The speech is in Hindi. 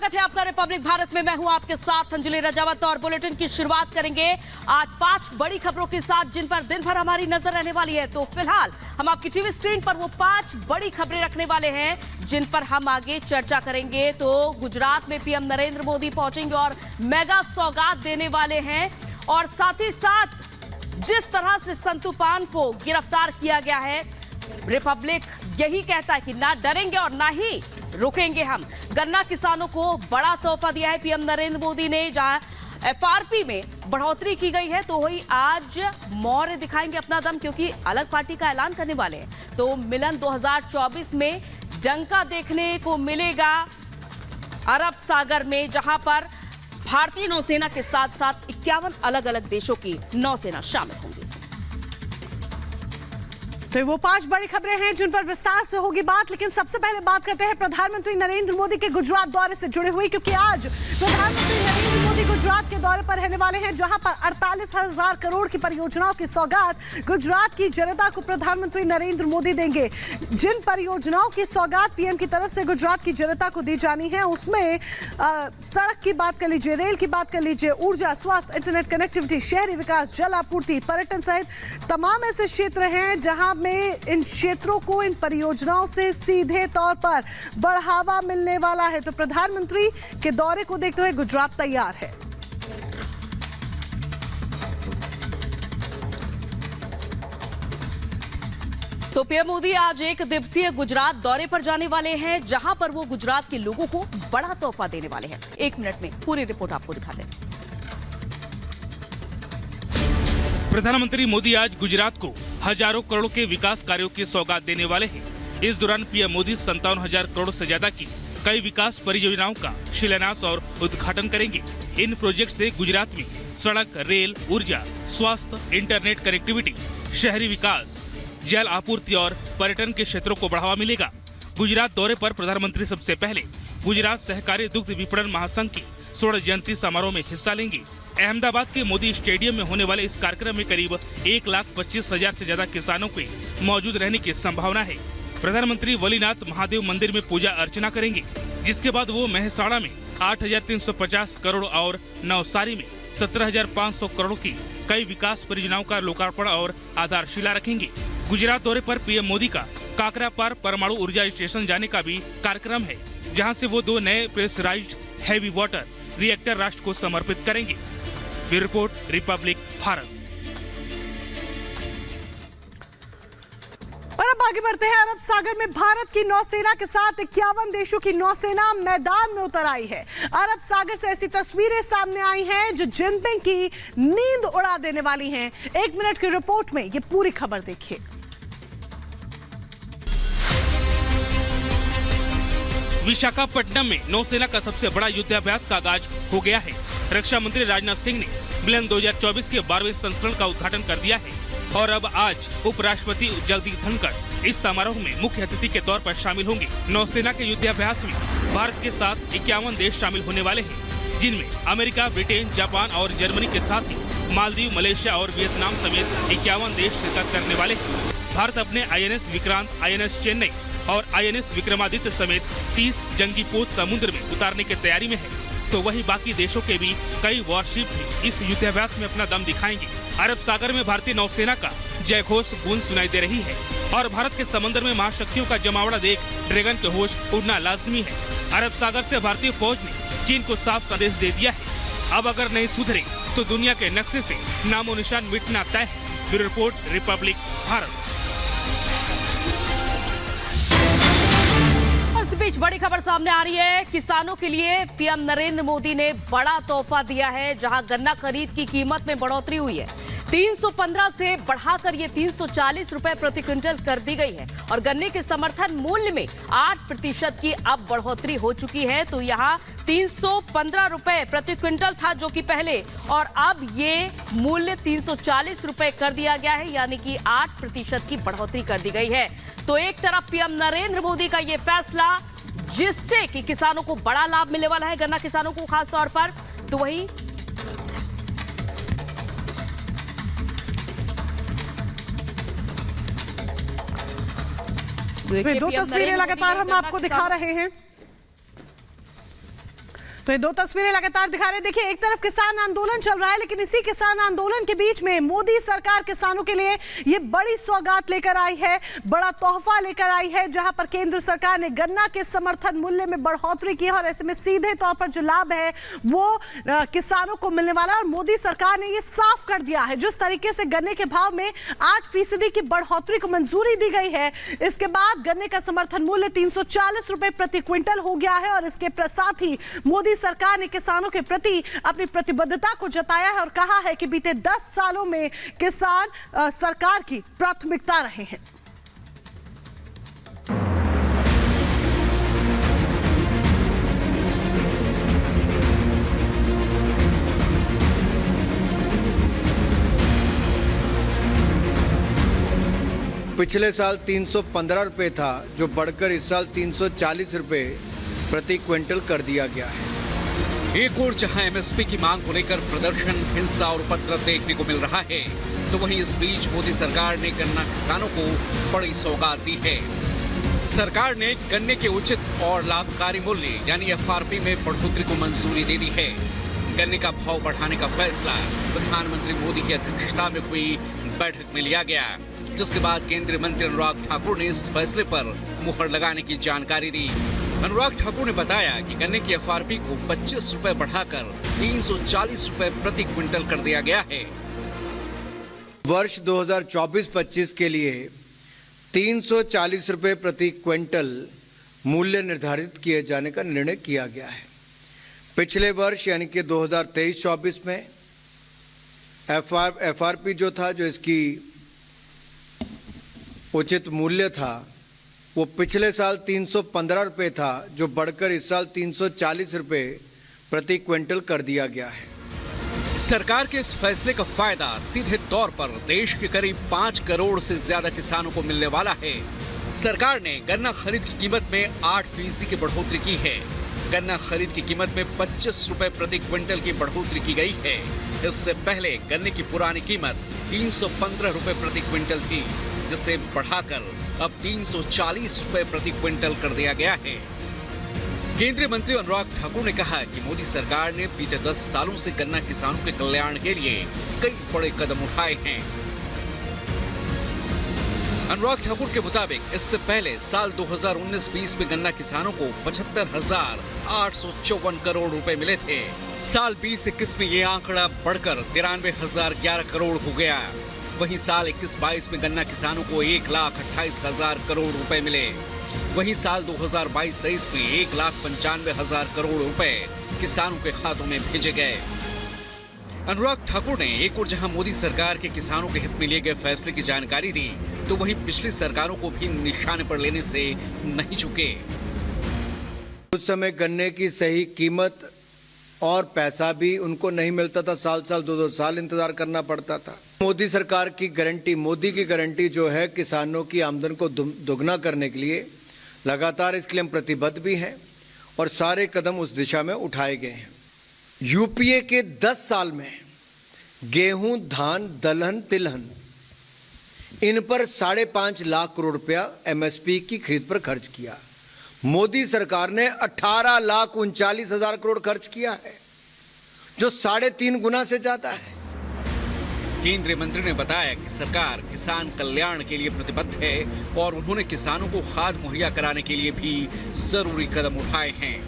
स्वागत है आपका रिपब्लिक भारत में। मैं हूं आपके साथ अंजलि रजावत और बुलेटिन की शुरुआत करेंगे आज 5 बड़ी खबरों के साथ जिन पर दिन भर हमारी नजर रहने वाली है। तो फिलहाल हम आपकी टीवी स्क्रीन पर वो 5 बड़ी खबरें रखने वाले हैं जिन पर हम आगे चर्चा करेंगे। तो गुजरात में पीएम नरेंद्र मोदी पहुंचेंगे और मेगा सौगात देने वाले हैं और साथ ही साथ जिस तरह से संतू पान को गिरफ्तार किया गया है, रिपब्लिक यही कहता है कि ना डरेंगे और ना ही रुकेंगे हम। गन्ना किसानों को बड़ा तोहफा दिया है पीएम नरेंद्र मोदी ने। जहां एफआरपी में बढ़ोतरी की गई है तो वही आज मौर्य दिखाएंगे अपना दम, क्योंकि अलग पार्टी का ऐलान करने वाले हैं। तो मिलन 2024 में डंका देखने को मिलेगा अरब सागर में, जहां पर भारतीय नौसेना के साथ साथ 51 अलग अलग देशों की नौसेना शामिल होंगी। तो वो 5 बड़ी खबरें हैं जिन पर विस्तार से होगी बात, लेकिन सबसे पहले बात करते हैं प्रधानमंत्री नरेंद्र मोदी के गुजरात दौरे से जुड़े हुए, क्योंकि आज प्रधानमंत्री नरेंद्र मोदी गुजरात के दौरे पर रहने वाले हैं, जहां पर 48,000 करोड़ की परियोजनाओं की सौगात गुजरात की जनता को प्रधानमंत्री नरेंद्र मोदी देंगे। जिन परियोजनाओं की सौगात पीएम की तरफ से गुजरात की जनता को दी जानी है, उसमें सड़क की बात कर लीजिए, रेल की बात कर लीजिए, ऊर्जा, स्वास्थ्य, इंटरनेट कनेक्टिविटी, शहरी विकास, जल आपूर्ति, पर्यटन सहित तमाम ऐसे क्षेत्र हैं जहां में इन क्षेत्रों को, इन परियोजनाओं से सीधे तौर पर बढ़ावा मिलने वाला है। तो प्रधानमंत्री के दौरे को देखते हुए गुजरात तैयार है। तो पीएम मोदी आज 1 दिवसीय गुजरात दौरे पर जाने वाले हैं, जहां पर वो गुजरात के लोगों को बड़ा तोहफा देने वाले हैं। 1 मिनट में पूरी रिपोर्ट आपको दिखा दें। प्रधानमंत्री मोदी आज गुजरात को हजारों करोड़ों के विकास कार्यों की सौगात देने वाले हैं। इस दौरान पीएम मोदी 57,000 करोड़ से ज्यादा की कई विकास परियोजनाओं का शिलान्यास और उद्घाटन करेंगे। इन प्रोजेक्ट से गुजरात में सड़क, रेल, ऊर्जा, स्वास्थ्य, इंटरनेट कनेक्टिविटी, शहरी विकास, जल आपूर्ति और पर्यटन के क्षेत्रों को बढ़ावा मिलेगा। गुजरात दौरे पर प्रधानमंत्री सबसे पहले गुजरात सहकारी दुग्ध विपणन महासंघ की स्वर्ण जयंती समारोह में हिस्सा लेंगे। अहमदाबाद के मोदी स्टेडियम में होने वाले इस कार्यक्रम में करीब 1,25,000 से ज्यादा किसानों के मौजूद रहने की संभावना है। प्रधानमंत्री वलीनाथ महादेव मंदिर में पूजा अर्चना करेंगे, जिसके बाद वो मेहसाणा में 8,350 करोड़ और नवसारी में 17,500 करोड़ की कई विकास परियोजनाओं का लोकार्पण और आधारशिला रखेंगे। गुजरात दौरे पर पीएम मोदी का काकरापार परमाणु ऊर्जा स्टेशन जाने का भी कार्यक्रम है, जहां से वो 2 नए प्रेशराइज्ड हैवी वाटर रिएक्टर राष्ट्र को समर्पित करेंगे। Report Republic Bharat. और अब आगे बढ़ते हैं। अरब सागर में भारत की नौसेना के साथ 51 देशों की नौसेना मैदान में उतर आई है। अरब सागर से ऐसी तस्वीरें सामने आई हैं जो जिनपिंग की नींद उड़ा देने वाली हैं। 1 मिनट की रिपोर्ट में ये पूरी खबर देखिए। विशाखापट्टनम में नौसेना का सबसे बड़ा युद्धाभ्यास का आगाज हो गया है। रक्षा मंत्री राजनाथ सिंह ने मिलन 2024 के 12वें संस्करण का उद्घाटन कर दिया है और अब आज उपराष्ट्रपति जगदीप धनखड़ इस समारोह में मुख्य अतिथि के तौर पर शामिल होंगे। नौसेना के युद्धाभ्यास में भारत के साथ 51 देश शामिल होने वाले हैं, जिनमें अमेरिका, ब्रिटेन, जापान और जर्मनी के साथ ही मालदीव, मलेशिया और वियतनाम समेत 51 देश शिरकत करने वाले हैं। भारत अपने INS विक्रांत, INS चेन्नई और INS विक्रमादित्य समेत 30 जंगी पोत समुद्र में उतारने की तैयारी में है। तो वहीं बाकी देशों के भी कई वॉरशिप भी इस युद्धाभ्यास में अपना दम दिखाएंगे। अरब सागर में भारतीय नौसेना का जयघोष गूंज सुनाई दे रही है और भारत के समंदर में महाशक्तियों का जमावड़ा देख ड्रैगन के होश उड़ना लाजमी है। अरब सागर से भारतीय फौज ने चीन को साफ संदेश दे दिया है, अब अगर नहीं सुधरे तो दुनिया के नक्शे से नामो निशान मिटना तय है। Bureau report Republic Bharat. इस बीच बड़ी खबर सामने आ रही है। किसानों के लिए पीएम नरेंद्र मोदी ने बड़ा तोहफा दिया है, जहां गन्ना खरीद की कीमत में बढ़ोतरी हुई है। 315 से बढ़ाकर ये 340 रुपए प्रति क्विंटल कर दी गई है और गन्ने के समर्थन मूल्य में 8% की अब बढ़ोतरी हो चुकी है। तो यहाँ 315 रुपए प्रति क्विंटल था जो कि पहले, और अब ये मूल्य 340 रुपए कर दिया गया है, यानी कि 8% की बढ़ोतरी कर दी गई है। तो एक तरफ पीएम नरेंद्र मोदी का ये फैसला, जिससे कि किसानों को बड़ा लाभ मिलने वाला है, गन्ना किसानों को खास तौर पर, तो वही दो तस्वीरें लगातार हम आपको दिखा रहे हैं। तो ये दो तस्वीरें लगातार दिखा रहे हैं। देखिए, एक तरफ किसान आंदोलन चल रहा है, लेकिन इसी किसान आंदोलन के बीच में मोदी सरकार किसानों के लिए ये बड़ी सौगात लेकर आई है, बड़ा तोहफा लेकर आई है, जहां पर केंद्र सरकार ने गन्ना के समर्थन मूल्य में बढ़ोतरी की है और ऐसे में सीधे तौर पर जो लाभ है वो किसानों को मिलने वाला है। और मोदी सरकार ने ये साफ कर दिया है, जिस तरीके से गन्ने के भाव में 8% की बढ़ोतरी को मंजूरी दी गई है, इसके बाद गन्ने का समर्थन मूल्य 340 रुपए प्रति क्विंटल हो गया है। और इसके साथ ही मोदी सरकार ने किसानों के प्रति अपनी प्रतिबद्धता को जताया है और कहा है कि बीते 10 सालों में किसान सरकार की प्राथमिकता रहे हैं। पिछले साल 315 रुपए था, जो बढ़कर इस साल 340 रुपए प्रति क्विंटल कर दिया गया है। एक ओर जहां एमएसपी की मांग को लेकर प्रदर्शन, हिंसा और उपद्रव देखने को मिल रहा है, तो वहीं इस बीच मोदी सरकार ने गन्ना किसानों को बड़ी सौगात दी है। सरकार ने गन्ने के उचित और लाभकारी मूल्य यानी एफआरपी में बढ़ोतरी को मंजूरी दे दी है। गन्ने का भाव बढ़ाने का फैसला प्रधानमंत्री मोदी की अध्यक्षता में हुई बैठक में लिया गया, जिसके बाद केंद्रीय मंत्री अनुराग ठाकुर ने इस फैसले पर मुहर लगाने की जानकारी दी। अनुराग ठाकुर ने बताया कि गन्ने की एफआरपी को 25 रुपए बढ़ाकर 340 रुपए प्रति क्विंटल कर दिया गया है। वर्ष 2024-25 के लिए 340 रुपए प्रति क्विंटल मूल्य निर्धारित किए जाने का निर्णय किया गया है। पिछले वर्ष यानी कि 2023-24 में एफआरपी जो था, जो इसकी उचित मूल्य था, वो पिछले साल 315 रुपए था, जो बढ़कर इस साल 340 रुपए प्रति क्विंटल कर दिया गया है। सरकार के इस फैसले का फायदा सीधे तौर पर देश के करीब 5 करोड़ से ज्यादा किसानों को मिलने वाला है। सरकार ने गन्ना खरीद की कीमत में 8% की बढ़ोतरी की है। गन्ना खरीद की कीमत में 25 रुपए प्रति क्विंटल की बढ़ोतरी की गई है। इससे पहले गन्ने की पुरानी कीमत 315 रुपए प्रति क्विंटल थी, जिसे बढ़ाकर अब 340 रुपए प्रति क्विंटल कर दिया गया है। केंद्रीय मंत्री अनुराग ठाकुर ने कहा कि मोदी सरकार ने बीते 10 सालों से गन्ना किसानों के कल्याण के लिए कई बड़े कदम उठाए हैं। अनुराग ठाकुर के मुताबिक इससे पहले साल 2019-20 में गन्ना किसानों को 75,854 करोड़ रुपए मिले थे। साल 2021 में ये आंकड़ा बढ़कर 93,011 करोड़ हो गया। वहीं साल 21-22 में गन्ना किसानों को 1,28,000 करोड़ रुपए मिले। वहीं साल 2022-23 में 1,95,000 करोड़ रुपए किसानों के खातों में भेजे गए। अनुराग ठाकुर ने एक और जहां मोदी सरकार के किसानों के हित में लिए गए फैसले की जानकारी दी, तो वहीं पिछली सरकारों को भी निशाने पर लेने से नहीं चूके। उस समय गन्ने की सही कीमत और पैसा भी उनको नहीं मिलता था, साल 2-2 साल इंतजार करना पड़ता था। मोदी सरकार की गारंटी, मोदी की गारंटी जो है किसानों की आमदन को दोगुना करने के लिए, लगातार इसके लिए हम प्रतिबद्ध भी हैं और सारे कदम उस दिशा में उठाए गए हैं। यूपीए के 10 साल में गेहूं, धान, दलहन, तिलहन, इन पर 5.5 लाख करोड़ रुपया एमएसपी की खरीद पर खर्च किया। मोदी सरकार ने 18,39,000 करोड़ खर्च किया है, जो 3.5 गुना से ज्यादा है। केंद्रीय मंत्री ने बताया कि सरकार किसान कल्याण के लिए प्रतिबद्ध है और उन्होंने किसानों को खाद मुहैया कराने के लिए भी जरूरी कदम उठाए हैं।